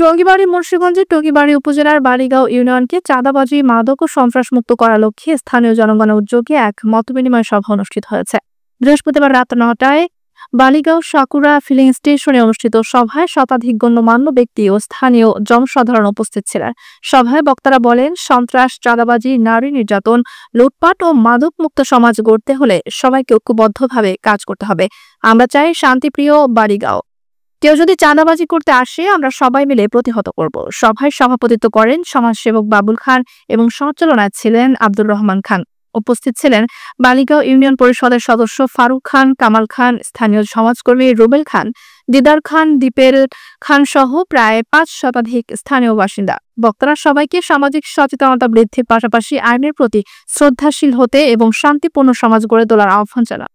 টঙ্গীবাড়ি মুন্সিগঞ্জের টঙ্গীবাড়ি উপজেলার বাড়িগাঁও ইউনিয়নকে চাঁদাবাজি, মাদক ও সন্ত্রাসমুক্ত করার লক্ষ্যে স্থানীয় জনগণের উদ্যোগে এক মতবিনিময় সভা অনুষ্ঠিত হয়েছে। বৃহস্পতিবার রাত ৯টায় বালিগাঁও সাকুরা ফিলিং স্টেশনে অনুষ্ঠিত সভায় শতাধিক গণ্যমান্য ব্যক্তি ও স্থানীয় জনসাধারণ উপস্থিত ছিলেন। সভায় বক্তারা বলেন, সন্ত্রাস, চাঁদাবাজি, নারী নির্যাতন, লুটপাট ও মাদক মুক্ত সমাজ গড়তে হলে সবাইকে ঐক্যবদ্ধভাবে কাজ করতে হবে। আমরা চাই শান্তিপ্রিয় বাড়িগাঁও। কেউ যদি চাঁদাবাজি করতে আসে, আমরা সবাই মিলে প্রতিহত করব। সভায় সভাপতিত্ব করেন সমাজসেবক বাবুল খান এবং সঞ্চালনায় ছিলেন আব্দুর রহমান খান। উপস্থিত ছিলেন বালিগাঁও ইউনিয়ন পরিষদের সদস্য ফারুক খান, কামাল খান, স্থানীয় সমাজকর্মী রুবেল খান, দিদার খান, দীপেল খান সহ প্রায় ৫ শতাধিক স্থানীয় বাসিন্দা। বক্তারা সবাইকে সামাজিক সচেতনতা বৃদ্ধির পাশাপাশি আইনের প্রতি শ্রদ্ধাশীল হতে এবং শান্তিপূর্ণ সমাজ গড়ে তোলার আহ্বান জানান।